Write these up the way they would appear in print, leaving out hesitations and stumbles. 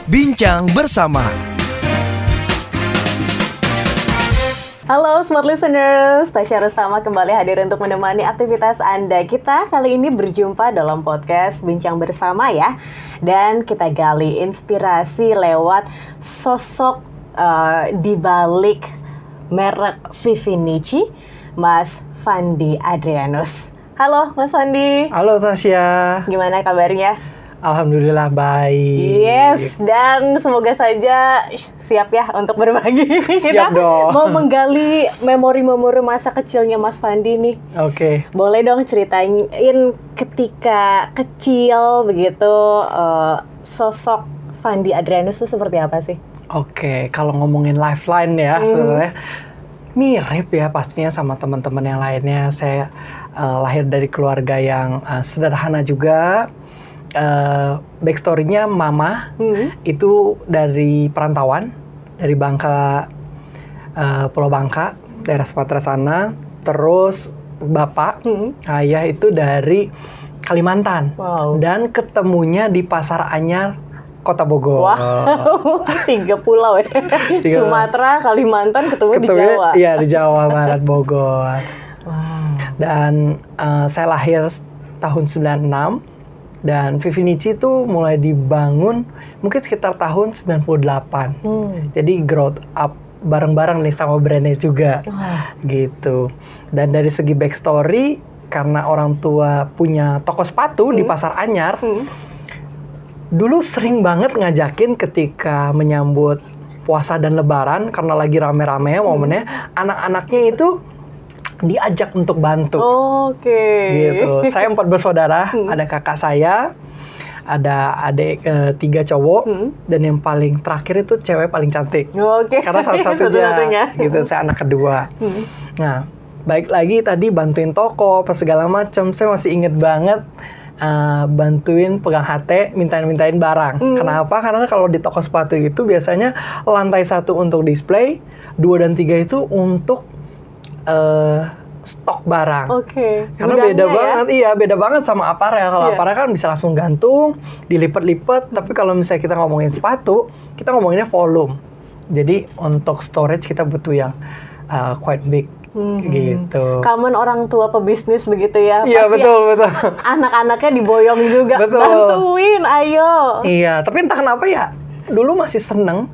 Bincang bersama. Halo Smart Listeners, Tasya Rustama kembali hadir untuk menemani aktivitas Anda. Kita kali ini berjumpa dalam podcast Bincang Bersama ya. Dan kita gali inspirasi lewat sosok di balik merek Vivinici, Mas Fandi Adrianus. Halo Mas Fandi. Halo Tasya. Gimana kabarnya? Alhamdulillah baik. Yes, dan semoga saja siap ya untuk berbagi. Kita Siap dong. mau menggali memori-memori masa kecilnya Mas Fandi nih. Oke. Boleh dong ceritain ketika kecil begitu, sosok Fandi Adrianus itu seperti apa sih? Oke, kalau ngomongin lifeline ya sebenarnya mirip ya pastinya sama teman-teman yang lainnya. Saya lahir dari keluarga yang sederhana juga. Backstory-nya mama itu dari perantauan, dari Bangka, Pulau Bangka, daerah Sumatera sana. Terus bapak, ayah itu dari Kalimantan. Wow. Dan ketemunya di Pasar Anyar, Kota Bogor. Wow, 3 pulau ya. Sumatera, Kalimantan ketemu di Jawa. Iya, di Jawa Barat, Bogor. Wow. Dan saya lahir tahun 96. Dan Vivinici itu mulai dibangun mungkin sekitar tahun 98. Jadi growth up bareng-bareng nih sama brandnya juga. Gitu. Dan dari segi backstory, karena orang tua punya toko sepatu di Pasar Anyar, dulu sering banget ngajakin ketika menyambut puasa dan lebaran, karena lagi rame-rame momennya, anak-anaknya itu diajak untuk bantu. Oke. Gitu. Saya 4 bersaudara, ada kakak saya, ada adik 3 cowok, dan yang paling terakhir itu cewek paling cantik. Oke. Karena salah satunya, gitu, saya anak kedua. Nah, baik lagi tadi bantuin toko, apa segala macam, saya masih inget banget bantuin pegang HT, mintain barang. Kenapa? Karena kalau di toko sepatu itu biasanya lantai 1 untuk display, 2 dan 3 itu untuk stok barang. Oke. Karena beda banget, iya beda banget sama aparel. Kalau aparel kan bisa langsung gantung, dilipat-lipat. Tapi kalau misalnya kita ngomongin sepatu, kita ngomonginnya volume. Jadi untuk storage kita butuh yang quite big, gitu. Common orang tua pebisnis begitu ya. Iya, Pasti betul. anak-anaknya diboyong juga. Betul. Bantuin, ayo. Iya, tapi entah kenapa ya, dulu masih seneng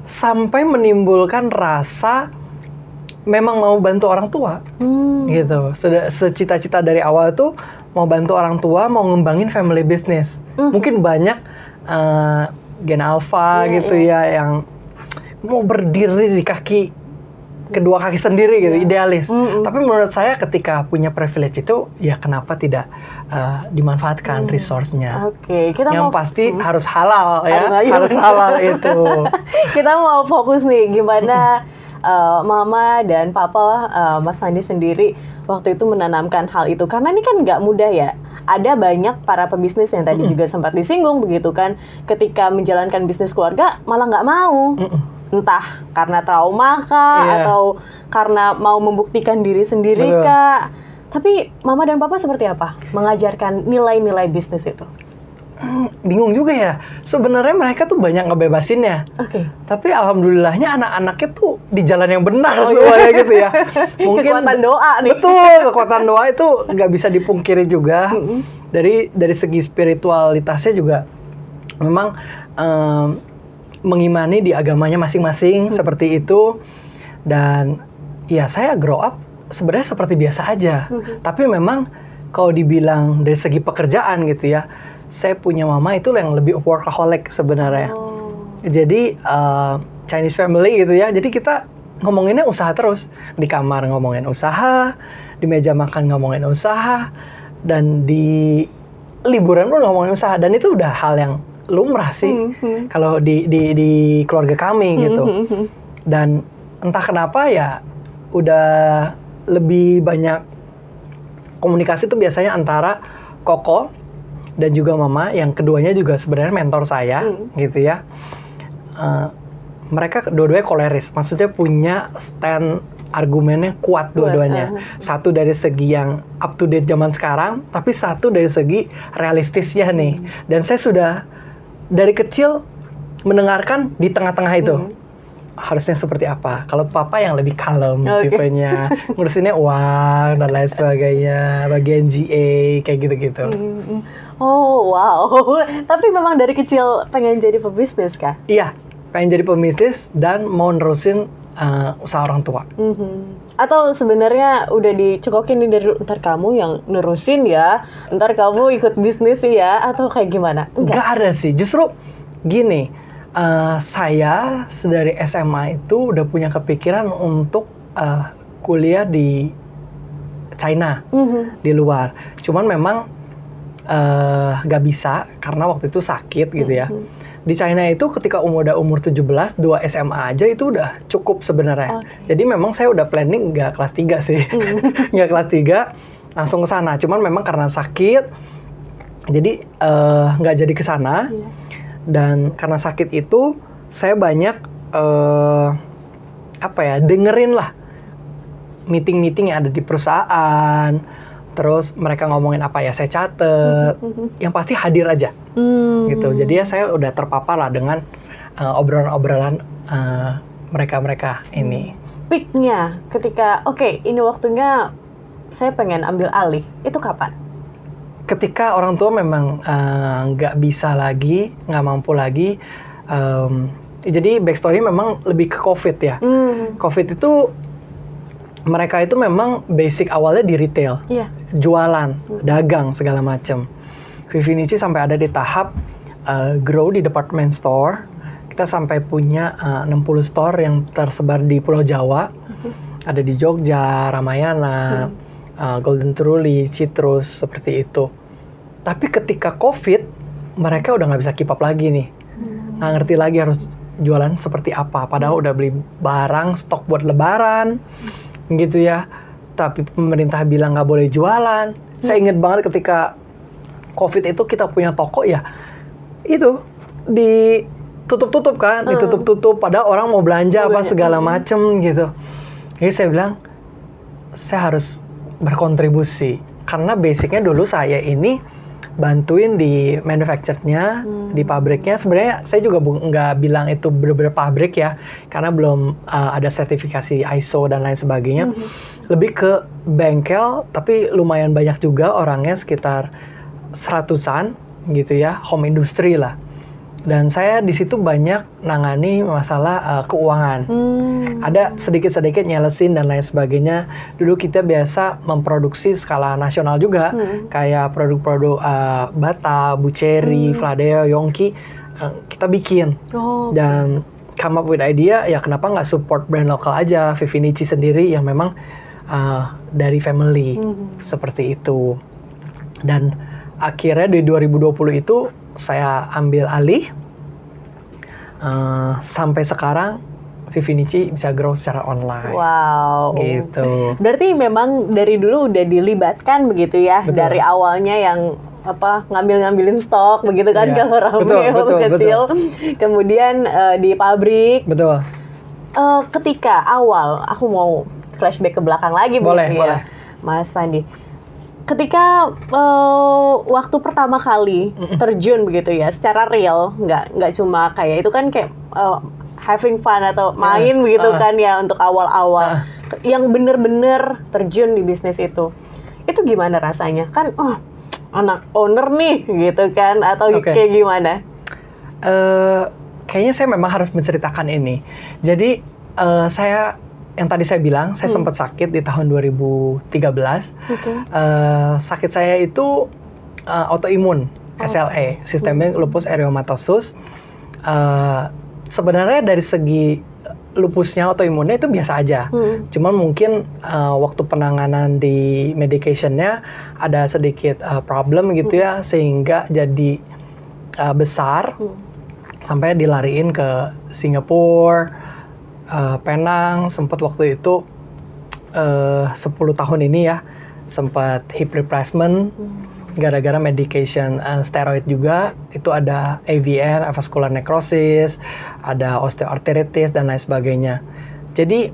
sampai menimbulkan rasa memang mau bantu orang tua, gitu. Sudah secita-cita dari awal tuh mau bantu orang tua, mau ngembangin family business. Mungkin banyak gen alpha gitu ya yang mau berdiri di kedua kaki sendiri gitu, idealis. Tapi menurut saya ketika punya privilege itu, ya kenapa tidak dimanfaatkan resource-nya. Oke, yang pasti harus halal ya, harus halal itu. Kita mau fokus nih gimana Mama dan Papa Mas Fandi sendiri waktu itu menanamkan hal itu, karena ini kan nggak mudah ya. Ada banyak para pebisnis yang tadi juga sempat disinggung begitu kan, ketika menjalankan bisnis keluarga malah nggak mau. Entah karena trauma kah, atau karena mau membuktikan diri sendiri kah. Tapi Mama dan Papa seperti apa mengajarkan nilai-nilai bisnis itu? Bingung juga ya. Sebenarnya mereka tuh banyak ngebebasinnya. Oke. Tapi alhamdulillahnya anak-anaknya tuh di jalan yang benar semuanya gitu ya. Mungkin kekuatan doa nih. Betul, kekuatan doa itu nggak bisa dipungkiri juga. Dari segi spiritualitasnya juga memang mengimani di agamanya masing-masing seperti itu. Dan ya saya grow up sebenarnya seperti biasa aja. Tapi memang kalau dibilang dari segi pekerjaan gitu ya, saya punya mama itu yang lebih workaholic sebenarnya. Jadi Chinese family gitu ya. Jadi kita ngomonginnya usaha terus. Di kamar ngomongin usaha, di meja makan ngomongin usaha, dan di liburan pun ngomongin usaha. Dan itu udah hal yang lumrah sih kalau di keluarga kami gitu. Dan entah kenapa ya udah lebih banyak komunikasi tuh biasanya antara Koko dan juga Mama, yang keduanya juga sebenarnya mentor saya, gitu ya. Mereka dua-duanya koleris, maksudnya punya stand argumennya kuat dua-duanya. Satu dari segi yang up to date zaman sekarang, tapi satu dari segi realistisnya nih. Dan saya sudah dari kecil mendengarkan di tengah-tengah itu. Harusnya seperti apa? Kalau papa yang lebih kalem tipenya, ngurusinnya uang dan lain sebagainya, bagian GA kayak gitu-gitu. Oh wow, tapi memang dari kecil pengen jadi pebisnis kah? Iya, pengen jadi pebisnis dan mau nerusin usaha orang tua. Atau sebenarnya udah dicekokin nih dari ntar kamu yang nerusin ya, ntar kamu ikut bisnis ya, atau kayak gimana? Nggak ada sih, justru gini, saya dari SMA itu udah punya kepikiran untuk kuliah di China, di luar. Cuman memang nggak bisa karena waktu itu sakit gitu ya. Di China itu ketika udah umur 17, 2 SMA aja itu udah cukup sebenarnya. Jadi memang saya udah planning nggak kelas 3 sih. Nggak kelas 3, langsung ke sana. Cuman memang karena sakit, jadi nggak jadi ke sana. Dan karena sakit itu, saya banyak dengerin lah meeting-meeting yang ada di perusahaan. Terus mereka ngomongin apa ya, saya catet. Yang pasti hadir aja. Gitu. Jadi ya saya udah terpapar lah dengan obrolan-obrolan mereka ini. Peaknya ketika ini waktunya saya pengen ambil alih, itu kapan? Ketika orang tua memang nggak bisa lagi, nggak mampu lagi. Jadi backstory memang lebih ke COVID ya. COVID itu mereka itu memang basic awalnya di retail, jualan, dagang segala macam. Vivinici sampai ada di tahap grow di department store. Kita sampai punya 60 store yang tersebar di Pulau Jawa. Ada di Jogja, Ramayana, Golden Truly, Citrus, seperti itu. Tapi ketika COVID, mereka udah nggak bisa keep up lagi nih. Nggak ngerti lagi harus jualan seperti apa. Padahal udah beli barang, stok buat lebaran, gitu ya. Tapi pemerintah bilang nggak boleh jualan. Saya inget banget ketika COVID itu kita punya toko ya, itu ditutup-tutup kan, ditutup-tutup. Padahal orang mau belanja apa segala macem gitu. Jadi saya bilang, saya harus berkontribusi. Karena basicnya dulu saya ini bantuin di manufacture-nya, di pabriknya. Sebenarnya saya juga nggak bilang itu bener-bener pabrik ya, karena belum ada sertifikasi ISO dan lain sebagainya. Lebih ke bengkel, tapi lumayan banyak juga orangnya, sekitar 100-an gitu ya, home industry lah. Dan saya di situ banyak nangani masalah keuangan. Ada sedikit-sedikit nyelesin dan lain sebagainya. Dulu kita biasa memproduksi skala nasional juga, kayak produk-produk Bata, Buceri, Fladeo, Yongki, kita bikin. Dan come up with idea, ya kenapa nggak support brand lokal aja, Vivinici sendiri yang memang dari family, seperti itu. Dan akhirnya di 2020 itu saya ambil alih, sampai sekarang Vivinici bisa grow secara online. Wow. Gitu. Berarti memang dari dulu udah dilibatkan begitu ya. Betul. Dari awalnya yang ngambil-ngambilin stok begitu kan, kalau Rame waktu kecil. Kemudian di pabrik. Betul. Ketika awal, aku mau flashback ke belakang lagi boleh. Mas Fandi. Ketika waktu pertama kali terjun begitu ya, secara real, nggak cuma kayak itu kan kayak having fun atau main begitu kan ya untuk awal-awal, yang bener-bener terjun di bisnis itu gimana rasanya? Kan anak owner nih gitu kan, atau kayak gimana? Kayaknya saya memang harus menceritakan ini. Jadi saya yang tadi saya bilang, saya sempat sakit di tahun 2013. Sakit saya itu autoimun, SLE, sistemik lupus erythematosus. Sebenarnya dari segi lupusnya, autoimunnya itu biasa aja. Cuman mungkin waktu penanganan di medication-nya ada sedikit problem gitu ya, sehingga jadi besar, sampai dilariin ke Singapura, Penang, sempat waktu itu 10 tahun ini ya, sempat hip replacement gara-gara medication steroid juga. Itu ada AVN, avascular necrosis, ada osteoarthritis dan lain sebagainya. Jadi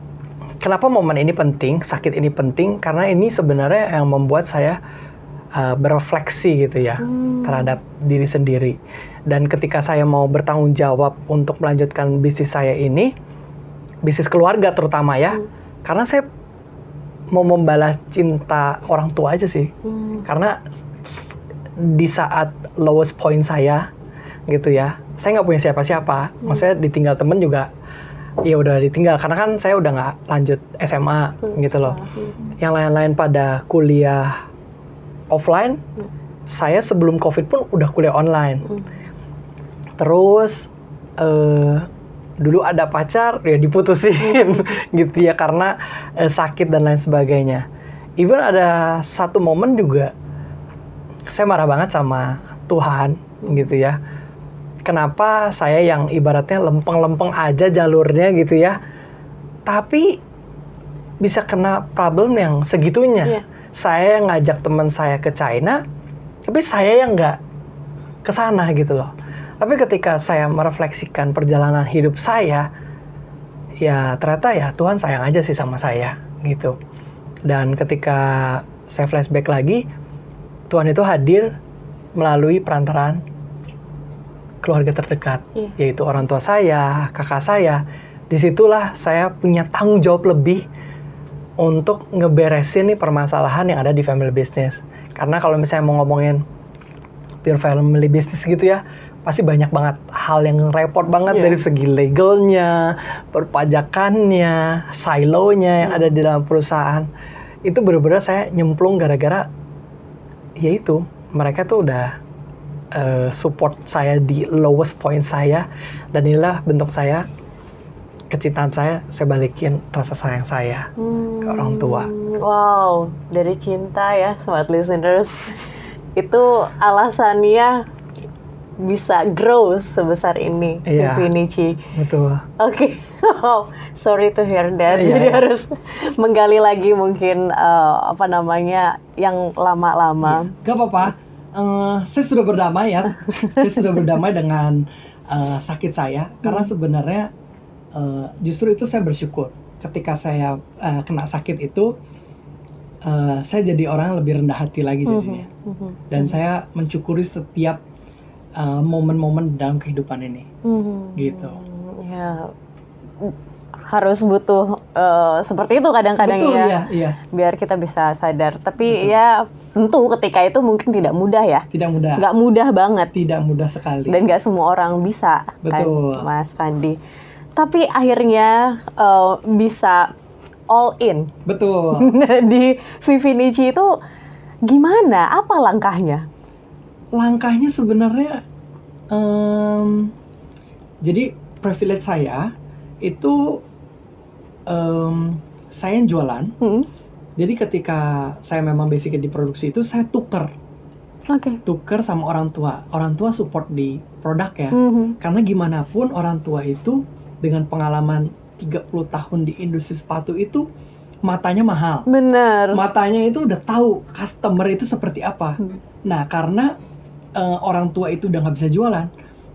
kenapa momen ini penting, sakit ini penting, karena ini sebenarnya yang membuat saya berefleksi gitu ya terhadap diri sendiri. Dan ketika saya mau bertanggung jawab untuk melanjutkan bisnis saya ini, bisnis keluarga terutama ya, karena saya mau membalas cinta orang tua aja sih. Karena di saat lowest point saya gitu ya, saya nggak punya siapa-siapa. Maksudnya ditinggal temen juga, ya udah ditinggal. Karena kan saya udah nggak lanjut SMA gitu loh. Yang lain-lain pada kuliah offline, saya sebelum COVID pun udah kuliah online. Terus dulu ada pacar, ya diputusin gitu ya karena sakit dan lain sebagainya. Even ada satu momen juga saya marah banget sama Tuhan gitu ya. Kenapa saya yang ibaratnya lempeng-lempeng aja jalurnya gitu ya, tapi bisa kena problem yang segitunya. Saya ngajak teman saya ke China, tapi saya yang nggak ke sana gitu loh. Tapi ketika saya merefleksikan perjalanan hidup saya, ya ternyata ya Tuhan sayang aja sih sama saya gitu. Dan ketika saya flashback lagi, Tuhan itu hadir melalui perantaraan keluarga terdekat, yaitu orang tua saya, kakak saya. Disitulah saya punya tanggung jawab lebih untuk ngeberesin nih permasalahan yang ada di family business. Karena kalau misalnya mau ngomongin pure family business gitu ya, pasti banyak banget hal yang repot banget dari segi legalnya, perpajakannya, silonya yang ada di dalam perusahaan. Itu benar-benar saya nyemplung gara-gara yaitu mereka tuh udah support saya di lowest point saya, dan inilah bentuk saya, kecintaan saya balikin rasa sayang saya ke orang tua. Wow, dari cinta ya smart listeners, itu alasannya bisa grow sebesar ini, Vivinici. Betul. Oke. Oh, sorry to hear that. Jadi harus menggali lagi mungkin apa namanya yang lama-lama. Gak apa-apa. Saya sudah berdamai ya. Saya sudah berdamai dengan sakit saya, karena sebenarnya justru itu saya bersyukur. Ketika saya kena sakit itu, saya jadi orang yang lebih rendah hati lagi jadinya. Dan saya mensyukuri setiap momen-momen dalam kehidupan ini, gitu. Ya, harus butuh seperti itu kadang-kadang. Betul, ya. Biar kita bisa sadar. Tapi ya tentu ketika itu mungkin tidak mudah ya. Tidak mudah. Nggak mudah banget. Tidak mudah sekali. Dan nggak semua orang bisa. Betul. Kan, Mas Fandi. Tapi akhirnya bisa all in. Betul. Di Vivinici itu gimana? Apa langkahnya? Langkahnya sebenarnya, jadi privilege saya itu saya yang jualan. Jadi ketika saya memang basicnya di produksi itu, saya tuker sama orang tua. Orang tua support di produk ya. Karena gimana pun orang tua itu dengan pengalaman 30 tahun di industri sepatu itu, matanya mahal. Benar. Matanya itu udah tahu customer itu seperti apa. Nah, karena orang tua itu udah nggak bisa jualan,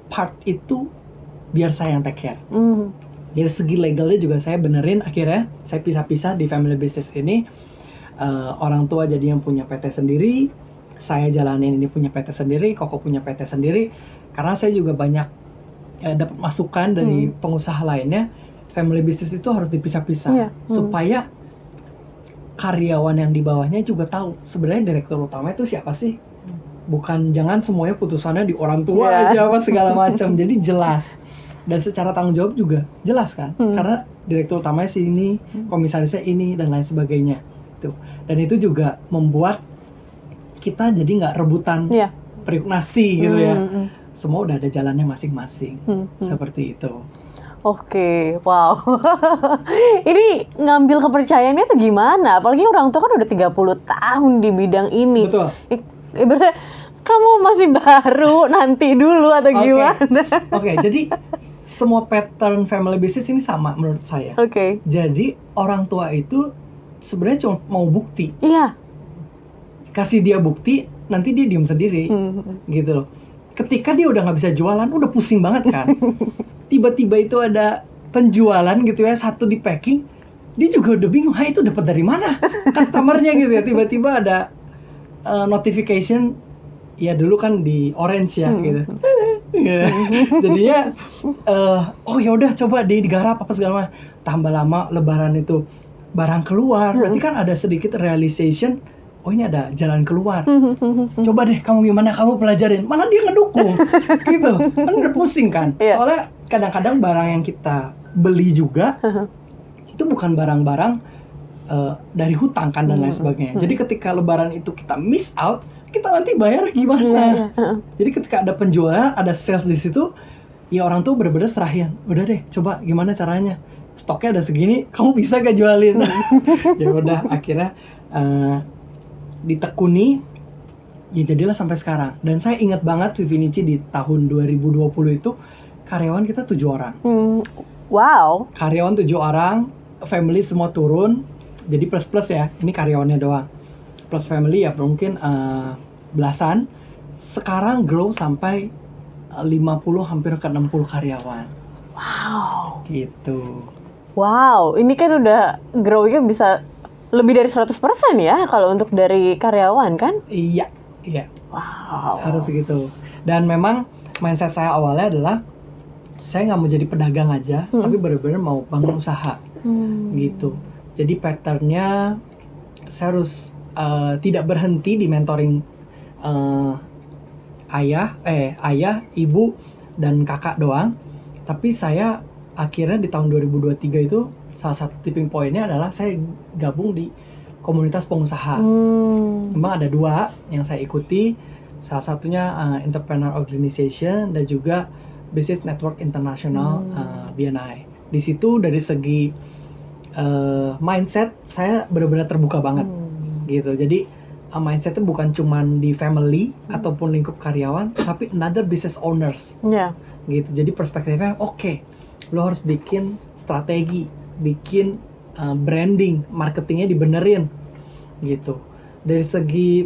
part itu biar saya yang take care. Dari segi legalnya juga saya benerin, akhirnya saya pisah-pisah di family business ini. Orang tua jadi yang punya PT sendiri, saya jalanin ini punya PT sendiri, Koko punya PT sendiri. Karena saya juga banyak dapat masukan dari pengusaha lainnya, family business itu harus dipisah-pisah supaya karyawan yang di bawahnya juga tahu sebenarnya direktur utama itu siapa sih. Bukan, jangan semuanya putusannya di orang tua aja apa segala macam. Jadi jelas, dan secara tanggung jawab juga jelas kan, karena direktur utamanya si ini, komisarisnya ini, dan lain sebagainya. Tuh. Dan itu juga membuat kita jadi nggak rebutan periuk nasi gitu ya. Semua udah ada jalannya masing-masing. Seperti itu. Oke, wow. Ini ngambil kepercayaannya tuh gimana? Apalagi orang tua kan udah 30 tahun di bidang ini. Betul. Ibaratnya kamu masih baru, nanti dulu atau gimana? Oke, jadi semua pattern family business ini sama menurut saya. Jadi orang tua itu sebenarnya cuma mau bukti. Kasih dia bukti, nanti dia diem sendiri, gitu loh. Ketika dia udah nggak bisa jualan, udah pusing banget kan. Tiba-tiba itu ada penjualan gitu ya, satu di packing, dia juga udah bingung, itu dapat dari mana customernya gitu ya. Tiba-tiba ada notification ya dulu kan di orange ya gitu. Jadinya oh ya udah coba digarap apa segala macam. Tambah lama lebaran itu barang keluar, berarti kan ada sedikit realization, oh ini ada jalan keluar. Coba deh kamu gimana, kamu pelajarin. Malah dia ngedukung gitu. Kan udah pusing kan. Iya. Soalnya kadang-kadang barang yang kita beli juga itu bukan barang-barang dari hutang kan dan lain sebagainya. Jadi ketika lebaran itu kita miss out, kita nanti bayar gimana? Jadi ketika ada penjualan, ada sales di situ, ya orang tuh bener-bener serahin. Udah deh, coba gimana caranya? Stoknya ada segini, kamu bisa gak jualin? Ya udah, akhirnya ditekuni, ya jadilah sampai sekarang. Dan saya ingat banget Vivinici di tahun 2020 itu karyawan kita 7 orang. Wow. Karyawan 7 orang, family semua turun. Jadi plus ya, ini karyawannya doang. Plus family ya mungkin belasan. Sekarang grow sampai 50 hampir ke 60 karyawan. Wow. Gitu. Wow, ini kan udah grow-nya bisa lebih dari 100% ya kalau untuk dari karyawan kan? Iya. Wow. Harus gitu. Dan memang mindset saya awalnya adalah saya nggak mau jadi pedagang aja, tapi benar-benar mau bangun usaha. Gitu. Jadi patternnya saya harus tidak berhenti di mentoring ayah, ibu, dan kakak doang. Tapi saya akhirnya di tahun 2023 itu salah satu tipping point-nya adalah saya gabung di komunitas pengusaha. Memang ada 2 yang saya ikuti. Salah satunya Entrepreneur Organization dan juga Business Network International BNI. Di situ dari segi mindset saya benar-benar terbuka banget gitu. Jadi mindsetnya bukan cuman di family ataupun lingkup karyawan, tapi another business owners. Gitu. Jadi perspektifnya oke, lo harus bikin strategi, bikin branding, marketingnya dibenerin gitu. Dari segi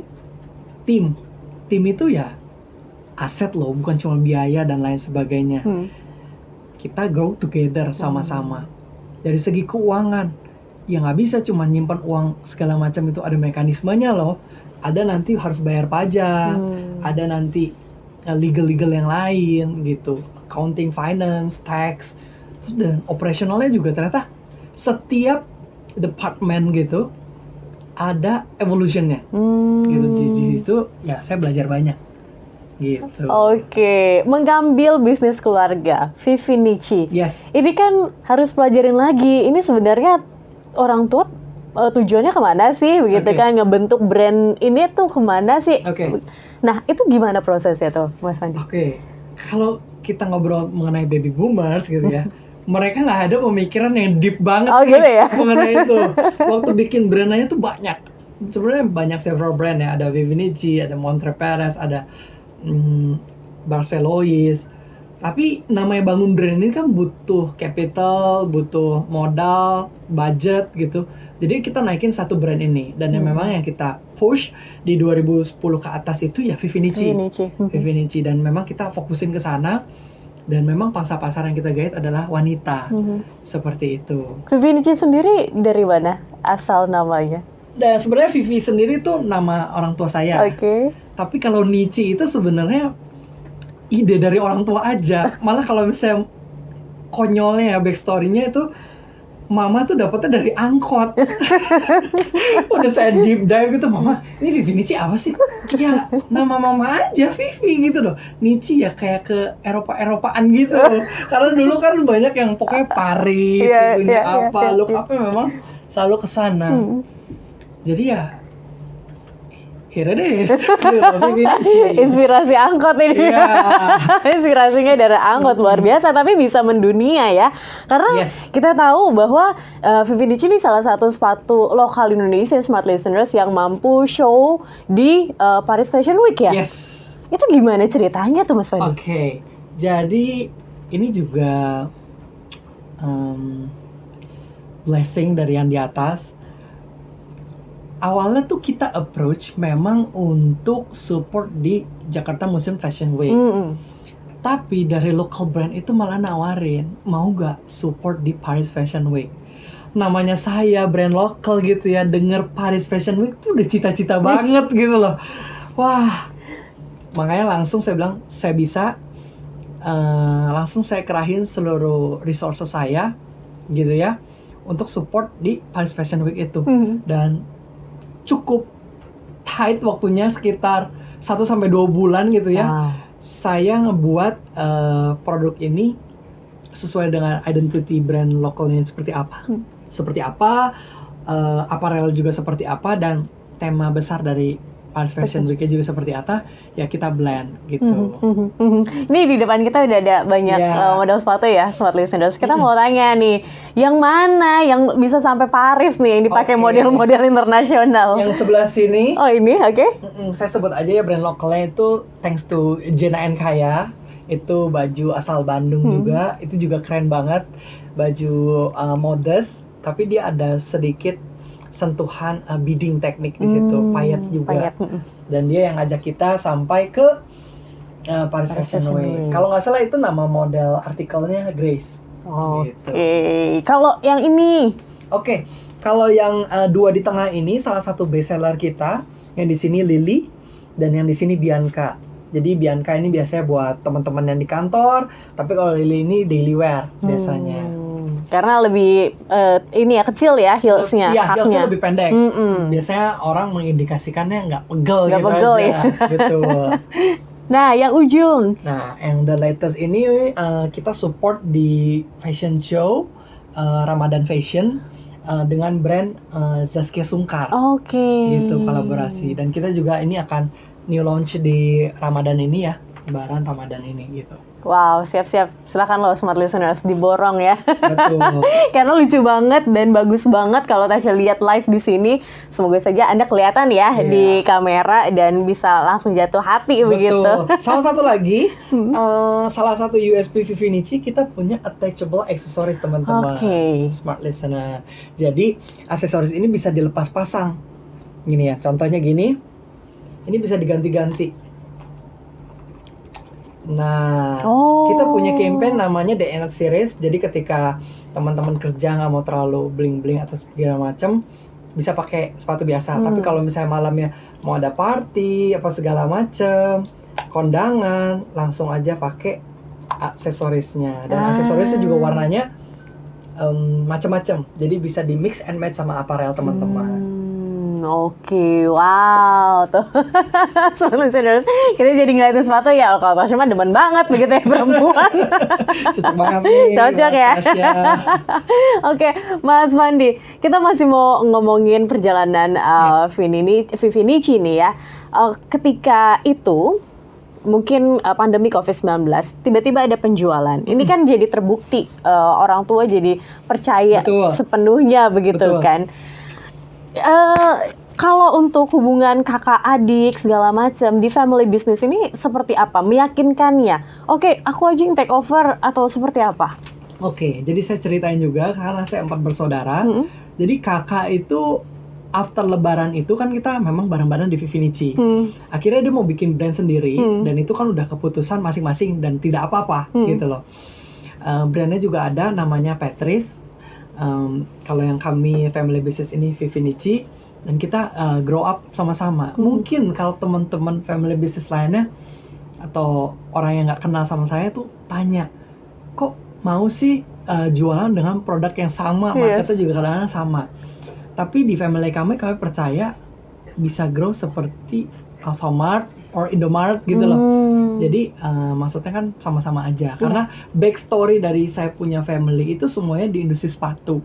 tim itu ya aset lo, bukan cuma biaya dan lain sebagainya. Kita grow together sama-sama. Dari segi keuangan, ya nggak bisa cuma nyimpan uang segala macam, itu ada mekanismenya loh. Ada nanti harus bayar pajak, ada nanti legal yang lain gitu, accounting, finance, tax, terus dan operasionalnya juga ternyata setiap department gitu ada evolutionnya. Gitu di situ ya saya belajar banyak. Gitu. Oke, mengambil bisnis keluarga, Vivinici. Yes. Ini kan harus pelajarin lagi. Ini sebenarnya orang tua tujuannya kemana sih, begitu kan, ngebentuk brand ini tuh kemana sih? Nah, itu gimana prosesnya tuh, Mas Fandi? Kalau kita ngobrol mengenai baby boomers gitu ya, mereka nggak ada pemikiran yang deep banget gitu ya? mengenai itu. Waktu bikin brandnya tuh banyak. Sebenarnya banyak several brand ya, ada Vivinici, ada Montre Perez, ada Barcelois. Tapi namanya bangun brand ini kan butuh capital, butuh modal, budget gitu. Jadi kita naikin satu brand ini, dan yang memang yang kita push di 2010 ke atas itu ya Vivinici. Dan memang kita fokusin ke sana, dan memang pangsa pasar yang kita guide adalah wanita. Seperti itu. Vivinici sendiri dari mana asal namanya? Dan sebenarnya Vivi sendiri tuh nama orang tua saya. Tapi kalau Nici itu sebenarnya ide dari orang tua aja. Malah kalau misalnya konyolnya ya, backstory-nya itu mama tuh dapetnya dari angkot. Udah saya deep dive gitu, mama, ini Vivinici apa sih? Ya nama mama aja Vivi gitu loh. Nici ya kayak ke Eropa-Eropaan gitu. Karena dulu kan banyak yang pokoknya Paris, punya apa, look apa memang selalu kesana. Jadi ya here it is. Inspirasi angkot ini. Inspirasinya dari angkot, luar biasa, tapi bisa mendunia ya. Karena kita tahu bahwa Vivinici ini salah satu sepatu lokal Indonesia, smart listeners, yang mampu show di Paris Fashion Week ya. Itu gimana ceritanya tuh, Mas Fandi? Jadi ini juga blessing dari yang di atas. Awalnya tuh kita approach memang untuk support di Jakarta Museum Fashion Week. Tapi dari local brand itu malah nawarin, mau gak support di Paris Fashion Week? namanya saya brand lokal gitu ya, denger Paris Fashion Week tuh udah cita-cita banget gitu loh. Wah, makanya langsung saya bilang saya bisa, langsung saya kerahin seluruh resources saya gitu ya untuk support di Paris Fashion Week itu. Dan cukup tight waktunya, sekitar 1-2 bulan gitu ya. Wow. Saya ngebuat produk ini sesuai dengan identity brand lokalnya seperti apa, apparel juga seperti apa, dan tema besar dari Paris Fashion Week juga seperti apa, ya kita blend gitu. Ini di depan kita udah ada banyak model sepatu ya, Smart Listeners. Kita mau tanya nih, yang mana yang bisa sampai Paris nih, yang dipakai model-model internasional? Yang sebelah sini. Oh ini, oke. Saya sebut aja ya brand lokalnya itu thanks to Jena and Kaya. Itu baju asal Bandung juga, itu juga keren banget. Baju modest, tapi dia ada sedikit sentuhan beading teknik di situ, payet juga. Dan dia yang ngajak kita sampai ke Paris Fashion Week. Kalau nggak salah itu nama model artikelnya Grace. Oke. Kalau yang ini? Oke. Kalau yang dua di tengah ini salah satu bestseller kita. Yang di sini Lily dan yang di sini Bianca. Jadi Bianca ini biasanya buat teman-teman yang di kantor, tapi kalau Lily ini daily wear biasanya. Karena lebih ini ya, kecil ya heelsnya, iya, heelsnya haknya lebih pendek. Biasanya orang mengindikasikannya nggak pegel Nggak gitu pegel aja. ya. Gitu. Nah, yang ujung. Nah, yang the latest ini kita support di fashion show Ramadan Fashion dengan brand Zaskia Sungkar. Gitu kolaborasi. Dan kita juga ini akan new launch di Ramadan ini ya, Lebaran Ramadan ini gitu. Wow, siap-siap. Silakan lo Smart Listeners diborong ya. Betul. Karena lucu banget dan bagus banget kalau Tasya lihat live di sini. Semoga saja Anda kelihatan ya di kamera dan bisa langsung jatuh hati. Betul. Begitu. Sama satu lagi, salah satu USP Vivinici, kita punya attachable aksesoris teman-teman. Smart Listener. Jadi aksesoris ini bisa dilepas pasang. Gini ya, contohnya gini. Ini bisa diganti-ganti. Nah, kita punya campaign namanya The End Series. Jadi ketika teman-teman kerja nggak mau terlalu bling-bling atau segala macam, bisa pakai sepatu biasa. Tapi kalau misalnya malamnya mau ada party apa segala macam, kondangan, langsung aja pakai aksesorisnya. Dan aksesorisnya juga warnanya macam-macam. Jadi bisa di mix and match sama apparel teman-teman. Wow, tuh. Smart Listeners, kita jadi ngeliatin sepatu ya. Kalau Tasya mah demen banget begitu ya, perempuan. Cocok banget nih. Cocok ya. Oke, Mas Fandi, kita masih mau ngomongin perjalanan Vivinici nih ya. Ketika itu mungkin pandemi COVID-19, tiba-tiba ada penjualan. Ini kan jadi terbukti orang tua jadi percaya sepenuhnya begitu kan. Kalau untuk hubungan kakak adik segala macam di family business ini seperti apa? Meyakinkannya? Oke, aku aja yang take over atau seperti apa? Oke, jadi saya ceritain juga karena saya 4 bersaudara. Jadi kakak itu after lebaran itu kan kita memang bareng-bareng di Vivinici. Akhirnya dia mau bikin brand sendiri dan itu kan udah keputusan masing-masing dan tidak apa-apa gitu loh. Brandnya juga ada namanya Patrice. Kalau yang kami family business ini Vivinici, dan kita grow up sama-sama. Mungkin kalau teman-teman family business lainnya atau orang yang nggak kenal sama saya tuh tanya, kok mau sih jualan dengan produk yang sama, marketnya juga kadang-kadang sama. Tapi di family kami percaya bisa grow seperti Alfamart or Indomaret gitu loh. Jadi maksudnya kan sama-sama aja. Karena backstory dari saya punya family itu semuanya di industri sepatu.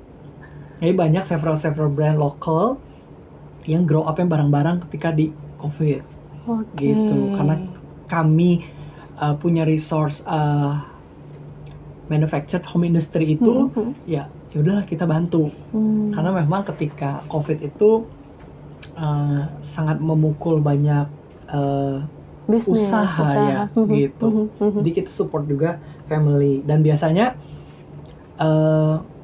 Jadi banyak several brand lokal yang grow up-nya bareng-bareng ketika di COVID. Gitu. Karena kami punya resource manufactured home industry itu, ya udahlah kita bantu. Karena memang ketika COVID itu sangat memukul banyak bisnis, usaha ya gitu. Jadi kita support juga family dan biasanya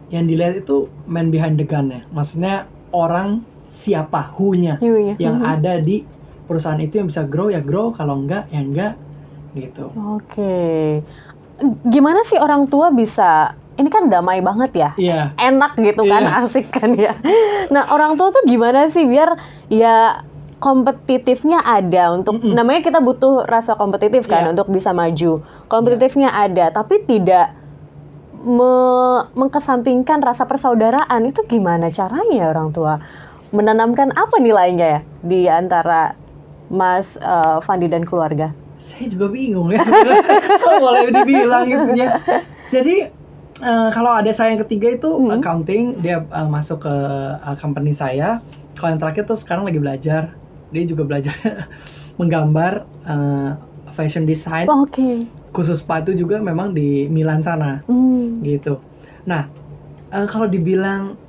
yang dilihat itu man behind the gun ya. Maksudnya orang siapa who-nya yang ada di perusahaan itu yang bisa grow ya grow, kalau enggak ya enggak gitu. Gimana sih orang tua bisa ini kan damai banget ya, Iya. enak gitu kan, Iya. asik kan ya. Nah orang tua tuh gimana sih biar ya kompetitifnya ada untuk namanya kita butuh rasa kompetitif kan Iya. untuk bisa maju. Kompetitifnya ada tapi tidak mengkesampingkan rasa persaudaraan. Itu gimana caranya orang tua menanamkan apa nilainya ya di antara Mas Fandi dan keluarga? Saya juga bingung ya sebenarnya. Kalau boleh dibilang gitu ya. Jadi kalau ada saya yang ketiga itu accounting, dia masuk ke company saya. Kalau yang terakhir tuh sekarang lagi belajar, dia juga belajar menggambar, fashion design, Oke. khusus sepatu juga memang di Milan sana, gitu. Nah, kalau dibilang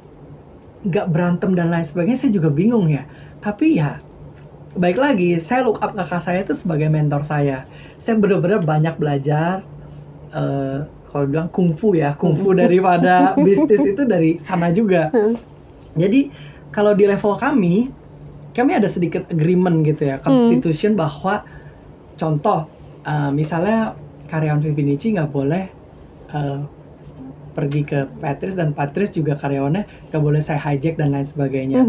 nggak berantem dan lain sebagainya, saya juga bingung ya. Tapi ya, baik lagi, saya look up kakak saya itu sebagai mentor saya. Saya benar-benar banyak belajar, kalau bilang kungfu ya, kungfu daripada bisnis itu dari sana juga. Jadi, kalau di level kami ada sedikit agreement gitu ya, constitution bahwa contoh, misalnya karyawan Vivinici nggak boleh pergi ke Patrice, dan Patrice juga karyawannya nggak boleh saya hijack dan lain sebagainya.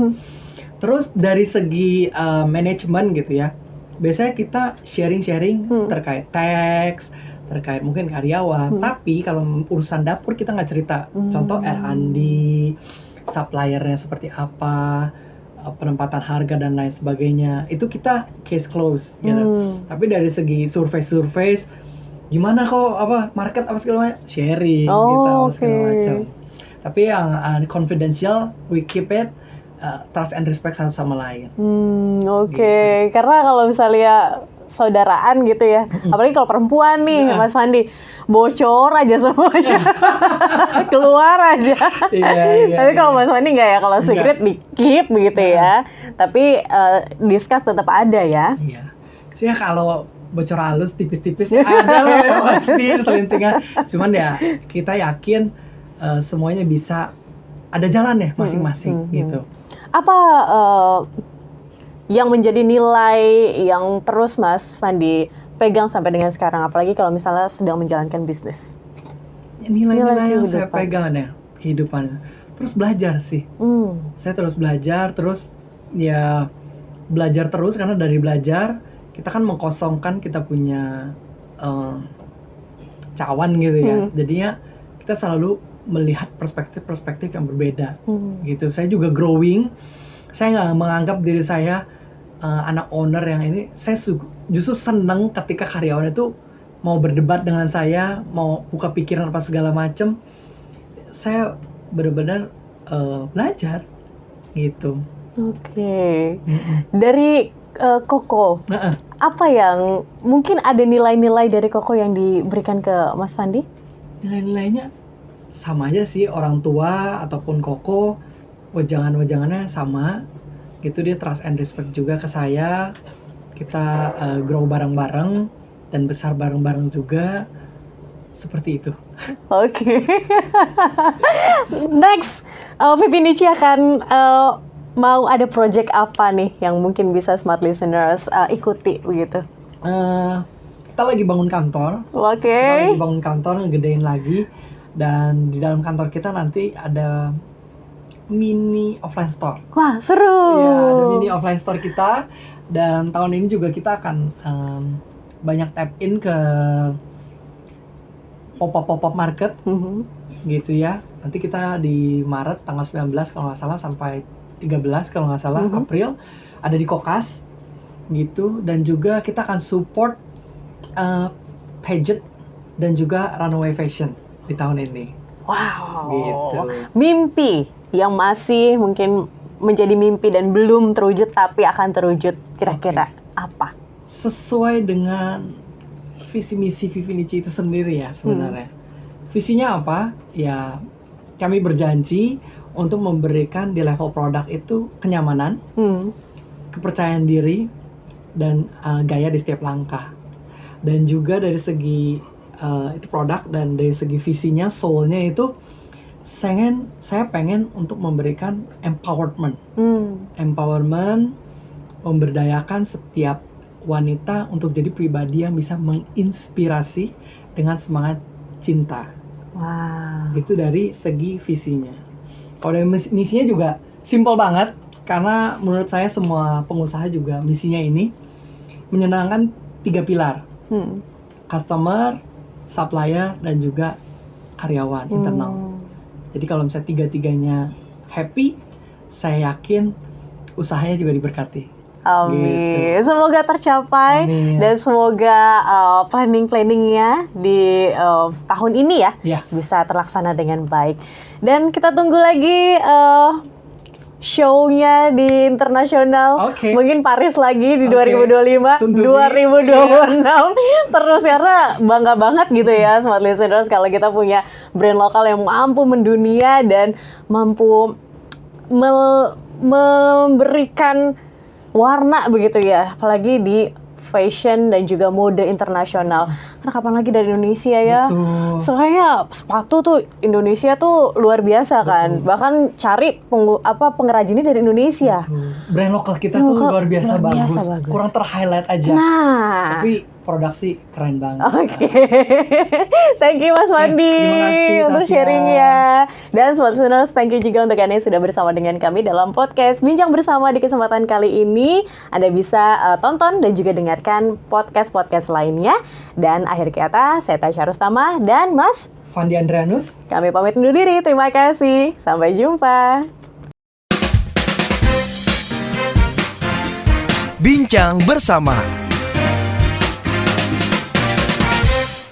Terus dari segi manajemen gitu ya, biasanya kita sharing-sharing terkait tax, terkait mungkin karyawan. Tapi kalau urusan dapur kita nggak cerita. Contoh R&D, suppliernya seperti apa, penempatan harga dan lain sebagainya. Itu kita case close gitu. Tapi dari segi survei, gimana kok market apa segala macam, sharing gitu segala macam. Tapi yang confidential we keep it trust and respect satu sama lain. Oke. Karena kalau misalnya saudaraan gitu ya, apalagi kalau perempuan nih, Mas Fandi, bocor aja semuanya, keluar aja. Tapi kalau Mas Fandi nggak ya, kalau secret di keep begitu ya. Tapi discuss tetap ada ya. Iya. Sih kalau bocor halus tipis-tipis ada lah ya pasti selintingan. Cuman ya kita yakin semuanya bisa ada jalan ya masing-masing gitu. Apa yang menjadi nilai yang terus Mas Fandi pegang sampai dengan sekarang, apalagi kalau misalnya sedang menjalankan bisnis? Nilai-nilai yang saya pegang ya kehidupan. Terus belajar sih. Saya terus belajar, terus ya belajar terus, karena dari belajar kita kan mengkosongkan kita punya cawan gitu ya. Jadinya kita selalu melihat perspektif-perspektif yang berbeda gitu. Saya juga growing. Saya nggak menganggap diri saya anak owner yang ini. Saya justru senang ketika karyawan itu mau berdebat dengan saya, mau buka pikiran apa segala macem. Saya benar-benar belajar gitu. Oke. Dari Koko, apa yang mungkin ada nilai-nilai dari Koko yang diberikan ke Mas Fandi? Nilai-nilainya sama aja sih, orang tua ataupun Koko, wejangan-wejangannya sama gitu. Dia trust and respect juga ke saya. Kita grow bareng-bareng dan besar bareng-bareng juga, seperti itu. Oke. Next, Vivinici akan mau ada project apa nih yang mungkin bisa smart listeners ikuti begitu? Kita lagi bangun kantor. Kita lagi bangun kantor, ngegedein lagi. Dan di dalam kantor kita nanti ada mini offline store. Wah, seru. Iya, ada mini offline store kita. Dan tahun ini juga kita akan banyak tap in ke pop-up market, gitu ya. Nanti kita di Maret tanggal 19 kalau nggak salah sampai 13 kalau nggak salah, April ada di Kokas, gitu. Dan juga kita akan support pageant dan juga runway fashion di tahun ini. Wow. Gitu. Mimpi yang masih mungkin menjadi mimpi dan belum terwujud tapi akan terwujud, kira-kira apa? Sesuai dengan visi misi Vivinici itu sendiri ya sebenarnya. Visinya apa? Ya kami berjanji untuk memberikan di level produk itu kenyamanan, kepercayaan diri, dan gaya di setiap langkah. Dan juga dari segi itu produk, dan dari segi visinya, soulnya itu saya pengen untuk memberikan empowerment, memberdayakan setiap wanita untuk jadi pribadi yang bisa menginspirasi dengan semangat cinta. Wow. Itu dari segi visinya. Kalau dari misinya juga simple banget, karena menurut saya semua pengusaha juga misinya ini menyenangkan 3 pilar. Customer, supplier, dan juga karyawan internal. Jadi kalau misalnya 3-3-nya happy, saya yakin usahanya juga diberkati. Amin. Gitu. Semoga tercapai. Amin. Dan semoga planning-planningnya di tahun ini ya bisa terlaksana dengan baik. Dan kita tunggu lagi show-nya di internasional. Mungkin Paris lagi di 2025, 2026. Terus karena bangga banget gitu ya Smart Listeners kalau kita punya brand lokal yang mampu mendunia dan mampu memberikan warna begitu ya, apalagi di fashion dan juga mode internasional. Karena kapan lagi dari Indonesia ya? Soalnya sepatu tuh Indonesia tuh luar biasa kan. Bahkan cari pengrajinnya dari Indonesia. Brand lokal kita tuh luar biasa bagus. Kurang ter-highlight aja. Nah, tapi produksi keren banget. Thank you Mas Wandi untuk sharingnya. Dan Smart Listeners, thank you juga untuk Anda yang sudah bersama dengan kami dalam podcast Bincang Bersama. Di kesempatan kali ini Anda bisa tonton dan juga dengarkan podcast-podcast lainnya. Dan akhir kata, saya Tasya Rustama dan Mas Fandi Andrianus. Kami pamit undur diri, terima kasih. Sampai jumpa. Bincang Bersama.